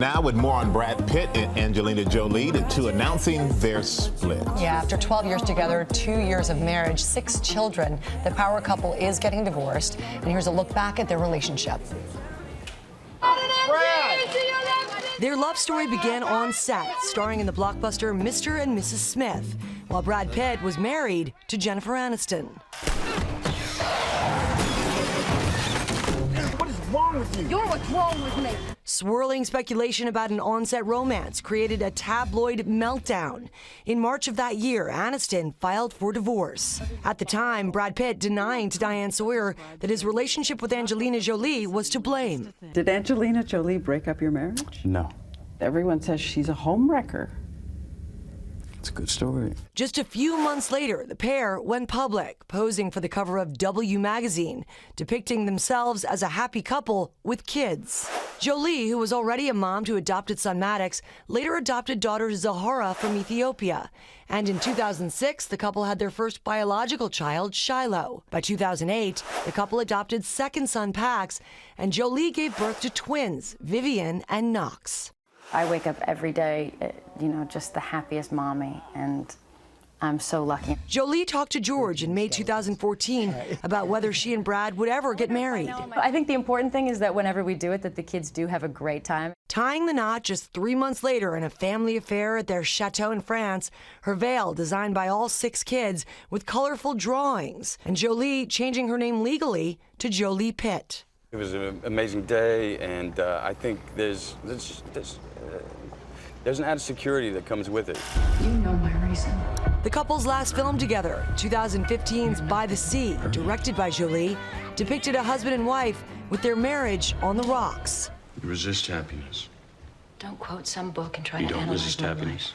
Now with more on Brad Pitt and Angelina Jolie, the two announcing their split. Yeah, after 12 years together, 2 years of marriage, 6 children, the power couple is getting divorced. And here's a look back at their relationship. Their love story began on set, starring in the blockbuster Mr. and Mrs. Smith, while Brad Pitt was married to Jennifer Aniston. What is wrong with you? You're what's wrong with me. Swirling speculation about an on-set romance created a tabloid meltdown. In March of that year, Aniston filed for divorce. At the time, Brad Pitt denying to Diane Sawyer that his relationship with Angelina Jolie was to blame. Did Angelina Jolie break up your marriage? No. Everyone says she's a homewrecker. It's a good story. Just a few months later, the pair went public, posing for the cover of W magazine, depicting themselves as a happy couple with kids. Jolie, who was already a mom to adopted son Maddox, later adopted daughter Zahara from Ethiopia. And in 2006, the couple had their first biological child, Shiloh. By 2008, the couple adopted second son Pax, and Jolie gave birth to twins, Vivian and Knox. I wake up every day, just the happiest mommy, and I'm so lucky. Jolie talked to George in May 2014 about whether she and Brad would ever get married. I think the important thing is that whenever we do it, that the kids do have a great time. Tying the knot just 3 months later in a family affair at their chateau in France, her veil designed by all 6 kids with colorful drawings, and Jolie changing her name legally to Jolie Pitt. It was an amazing day, and I think there's an added security that comes with it. You know my reason. The couple's last film together, 2015's By the Sea, directed by Jolie, depicted a husband and wife with their marriage on the rocks. You resist happiness. Don't quote some book and try You to don't analyze resist my happiness. life.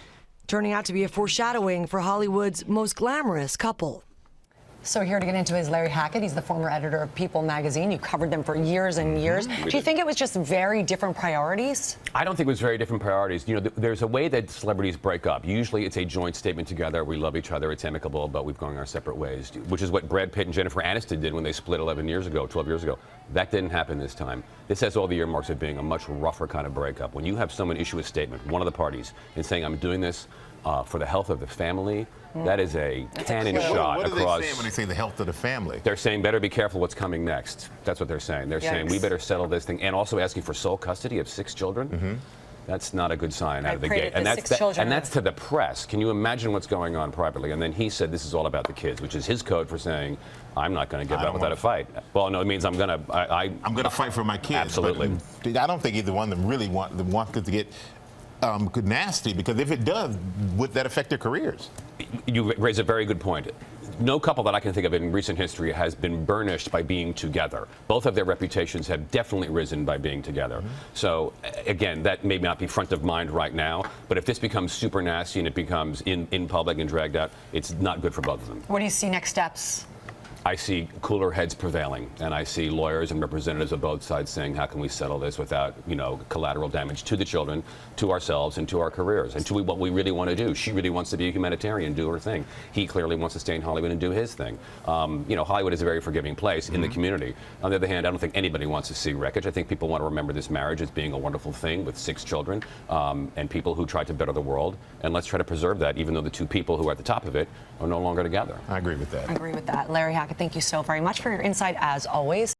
Turning out to be a foreshadowing for Hollywood's most glamorous couple. So here to get into is Larry Hackett. He's the former editor of People magazine. You covered them for years and years. Do you think it was just very different priorities? I don't think it was very different priorities. You know, there's a way that celebrities break up. Usually it's a joint statement together. We love each other. It's amicable, but we've gone our separate ways, which is what Brad Pitt and Jennifer Aniston did when they split 12 years ago. That didn't happen this time. This has all the earmarks of being a much rougher kind of breakup. When you have someone issue a statement, one of the parties, and saying, I'm doing this for the health of the family, that is a cannon shot what across. What are they saying when they say the health of the family? They're saying, better be careful what's coming next. That's what they're saying. They're saying, we better settle this thing. And also asking for sole custody of 6 children. That's not a good sign out of the gate. And that's to the press. Can you imagine what's going on privately? And then he said this is all about the kids, which is his code for saying, I'm not going to give up without a fight. Well, no, it means I'm going to fight for my kids. Absolutely. But I don't think either one of them really want it to get nasty, because if it does, would that affect their careers? You raise a very good point. No couple that I can think of in recent history has been burnished by being together. Both of their reputations have definitely risen by being together. So, again, that may not be front of mind right now, but if this becomes super nasty and it becomes in public and dragged out, it's not good for both of them. What do you see next steps? I see cooler heads prevailing, and I see lawyers and representatives of both sides saying, how can we settle this without, collateral damage to the children, to ourselves, and to our careers, and to what we really want to do. She really wants to be a humanitarian, do her thing. He clearly wants to stay in Hollywood and do his thing. Hollywood is a very forgiving place in the community. On the other hand, I don't think anybody wants to see wreckage. I think people want to remember this marriage as being a wonderful thing with 6 children, and people who tried to better the world. And let's try to preserve that, even though the 2 people who are at the top of it are no longer together. I agree with that. I agree with that. Larry Hackett, thank you so very much for your insight, as always.